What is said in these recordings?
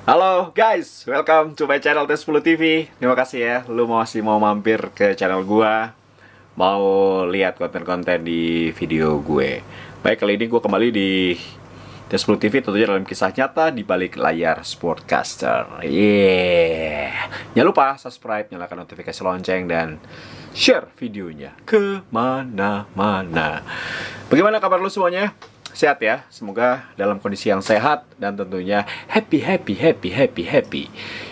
Halo guys, welcome to my channel T10 TV. Terima kasih ya, lu masih mau mampir ke channel gua, mau lihat konten-konten di video gue. Baik, kali ini gue kembali di T10 TV, tentunya dalam kisah nyata di balik layar Sportcaster. Jangan lupa subscribe, nyalakan notifikasi lonceng, dan share videonya ke mana-mana. Bagaimana kabar lu semuanya? Sehat ya, semoga dalam kondisi yang sehat dan tentunya happy.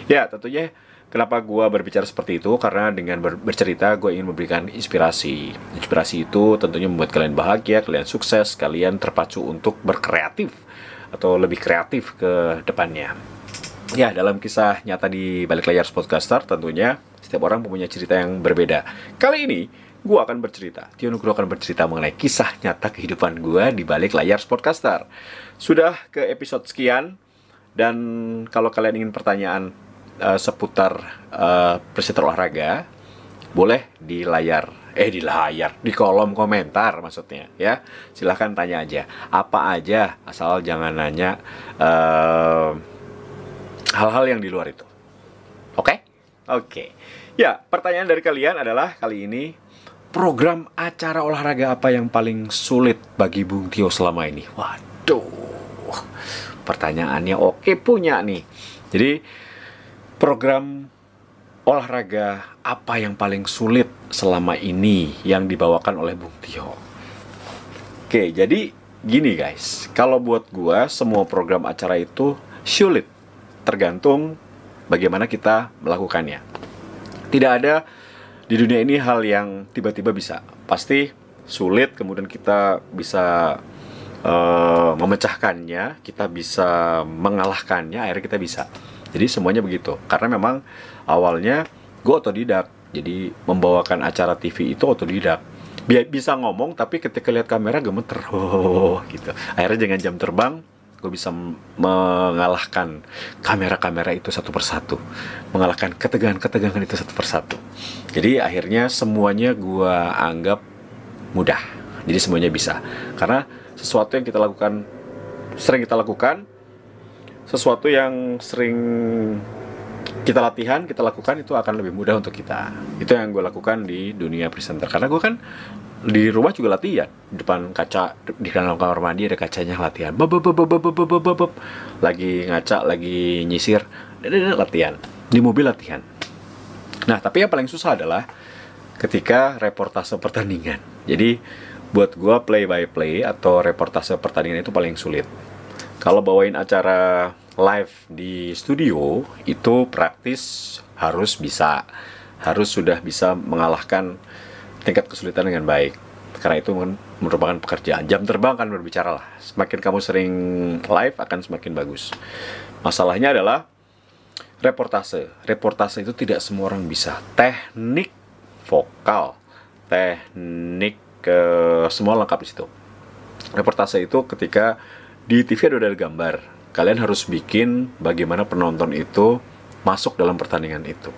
Ya, tentunya kenapa gue berbicara seperti itu, karena dengan bercerita gue ingin memberikan inspirasi. Inspirasi itu tentunya membuat kalian bahagia, kalian sukses, kalian terpacu untuk berkreatif atau lebih kreatif ke depannya. Ya, dalam kisah nyata di balik layar Sportcaster, tentunya setiap orang mempunyai cerita yang berbeda. Kali ini gue akan bercerita, Tio Nugroho akan bercerita mengenai kisah nyata kehidupan gue di balik layar Sportcaster. Sudah ke episode sekian, dan kalau kalian ingin pertanyaan seputar presenter olahraga, boleh di di kolom komentar maksudnya ya. Silahkan tanya aja, apa aja, asal jangan nanya hal-hal yang di luar itu. Oke? Oke. Ya, pertanyaan dari kalian adalah kali ini, program acara olahraga apa yang paling sulit bagi Bung Tio selama ini? Waduh, pertanyaannya oke punya nih. Jadi, program olahraga apa yang paling sulit selama ini yang dibawakan oleh Bung Tio? Oke, jadi gini guys, kalau buat gua semua program acara itu sulit, tergantung bagaimana kita melakukannya. Tidak ada di dunia ini hal yang tiba-tiba bisa. Pasti sulit, kemudian kita bisa memecahkannya, kita bisa mengalahkannya, akhirnya kita bisa. Jadi semuanya begitu. Karena memang awalnya gue otodidak. Jadi membawakan acara TV itu otodidak. Bisa ngomong, tapi ketika lihat kamera gemeter. Gitu. Akhirnya dengan jam terbang, gue bisa mengalahkan kamera-kamera itu satu persatu, mengalahkan ketegangan-ketegangan itu satu persatu. Jadi akhirnya semuanya gue anggap mudah. Jadi semuanya bisa, karena sesuatu yang sering kita lakukan, sesuatu yang sering kita lakukan itu akan lebih mudah untuk kita. Itu yang gue lakukan di dunia presenter, karena gue kan di rumah juga latihan, di depan kaca, di dalam kamar mandi ada kacanya, latihan, lagi ngaca, lagi nyisir, latihan, di mobil latihan. Nah, tapi yang paling susah adalah ketika reportase pertandingan. Jadi buat gua play by play atau reportase pertandingan itu paling sulit. Kalau bawain acara live di studio itu praktis harus sudah bisa mengalahkan tingkat kesulitan dengan baik, karena itu merupakan pekerjaan. Jam terbang kan berbicara lah. Semakin kamu sering live akan semakin bagus. Masalahnya adalah reportase itu tidak semua orang bisa. Teknik vokal, teknik semua lengkap di situ. Reportase itu ketika di TV ada gambar, kalian harus bikin bagaimana penonton itu masuk dalam pertandingan itu,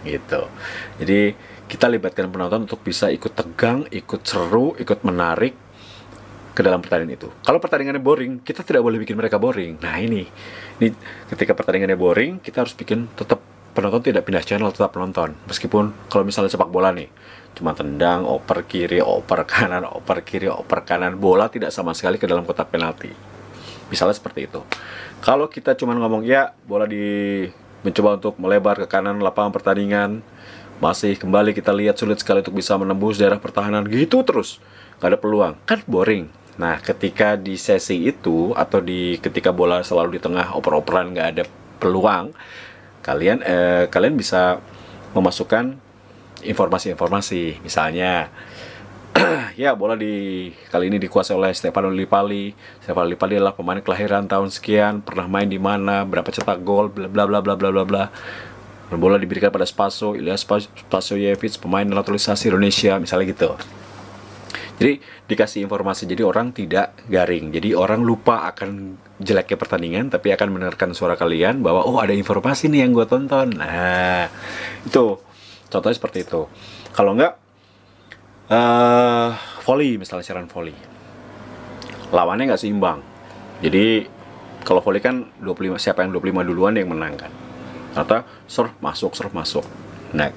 gitu. Jadi kita libatkan penonton untuk bisa ikut tegang, ikut seru, ikut menarik ke dalam pertandingan itu. Kalau pertandingannya boring, kita tidak boleh bikin mereka boring. Nah ini ketika pertandingannya boring, kita harus bikin tetap penonton tidak pindah channel, tetap penonton. Meskipun kalau misalnya sepak bola nih, cuma tendang, oper kiri, oper kanan, oper kiri, oper kanan, bola tidak sama sekali ke dalam kotak penalti. Misalnya seperti itu. Kalau kita cuma ngomong, ya bola mencoba untuk melebar ke kanan lapangan pertandingan, masih kembali kita lihat, sulit sekali untuk bisa menembus daerah pertahanan, gitu terus, gak ada peluang, kan boring. Nah, ketika di sesi itu atau ketika bola selalu di tengah, oper-operan, gak ada peluang, kalian bisa memasukkan informasi-informasi. Misalnya ya, bola kali ini dikuasai oleh Stefano Lillipali. Stefano Lillipali adalah pemain kelahiran tahun sekian, pernah main di mana, berapa cetak gol, bla bla bla bla bla bla bla. Bola diberikan pada Ilyas Spasojevic, pemain naturalisasi Indonesia, misalnya gitu. Jadi dikasih informasi, jadi orang tidak garing. Jadi orang lupa akan jeleknya pertandingan, tapi akan mendengarkan suara kalian bahwa oh ada informasi nih yang gue tonton. Nah, itu contohnya seperti itu. Kalau enggak, volley misalnya, siaran volley, lawannya nggak seimbang. Jadi Kalau volley kan 25, siapa yang 25 duluan yang menang kan. Atau serve masuk. Nah,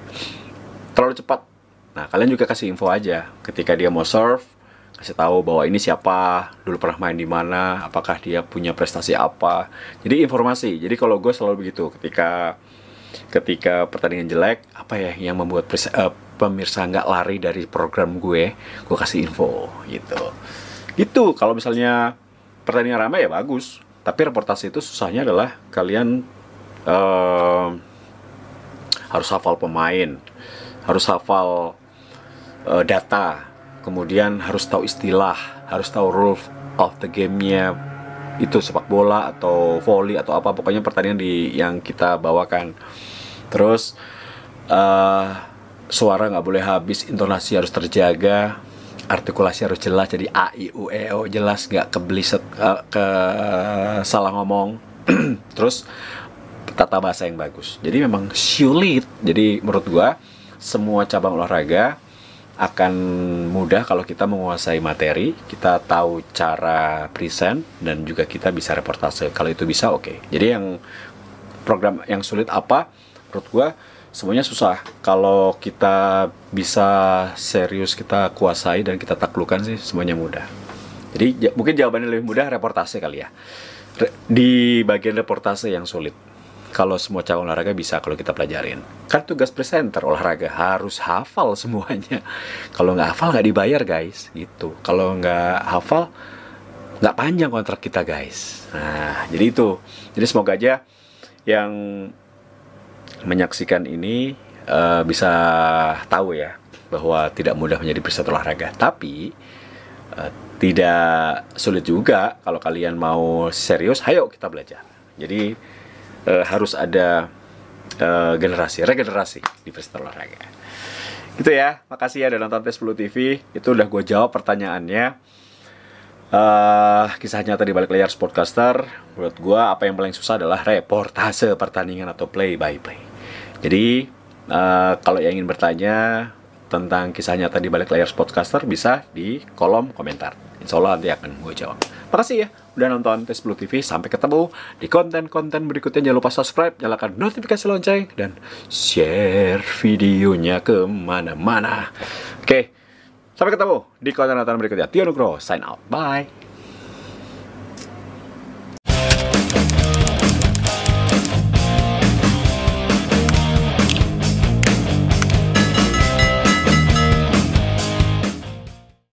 terlalu cepat. Nah, kalian juga kasih info aja ketika dia mau serve, kasih tahu bahwa ini siapa, dulu pernah main di mana, apakah dia punya prestasi apa. Jadi informasi. Jadi kalau gue selalu begitu, ketika pertandingan jelek, apa ya yang membuat pemirsa nggak lari dari program gue kasih info gitu. Gitu. Kalau misalnya pertandingan ramai ya bagus, tapi reportase itu susahnya adalah kalian harus hafal pemain, harus hafal data, kemudian harus tahu istilah, harus tahu rules of the game-nya, itu sepak bola atau volley atau apa, pokoknya pertandingan yang kita bawakan. Terus suara nggak boleh habis, intonasi harus terjaga, artikulasi harus jelas, jadi a i u e o jelas, nggak kebeliset, ke salah ngomong. Terus tata bahasa yang bagus. Jadi memang sulit. Jadi menurut gua semua cabang olahraga akan mudah kalau kita menguasai materi, kita tahu cara present, dan juga kita bisa reportase. Kalau itu bisa, oke. Jadi yang program yang sulit apa? Menurut gua semuanya susah. Kalau kita bisa serius, kita kuasai dan kita taklukkan sih, semuanya mudah. Jadi mungkin jawabannya lebih mudah reportase kali ya. Di bagian reportase yang sulit. Kalau semua cabang olahraga bisa kalau kita pelajarin. Kan tugas presenter olahraga harus hafal semuanya. Kalau nggak hafal nggak dibayar guys, gitu. Kalau nggak hafal nggak panjang kontrak kita guys. Nah, jadi itu. Jadi semoga aja yang menyaksikan ini bisa tahu ya bahwa tidak mudah menjadi presenter olahraga. Tapi tidak sulit juga kalau kalian mau serius. Ayo kita belajar. Jadi harus ada regenerasi di presenter olahraga. Gitu ya. Makasih ya udah nonton Tes10 TV. Itu udah gue jawab pertanyaannya. Kisah nyata di balik layar sportcaster. Menurut gue apa yang paling susah adalah reportase pertandingan atau play by play. Jadi kalau yang ingin bertanya tentang kisah nyata di balik layar sportcaster bisa di kolom komentar. Insya Allah nanti akan gue jawab. Makasih ya udah nonton Tes10 TV. Sampai ketemu di konten-konten berikutnya. Jangan lupa subscribe, nyalakan notifikasi lonceng, dan share videonya kemana-mana. Oke, sampai ketemu di konten-konten berikutnya. Tio Nugroho, sign out. Bye.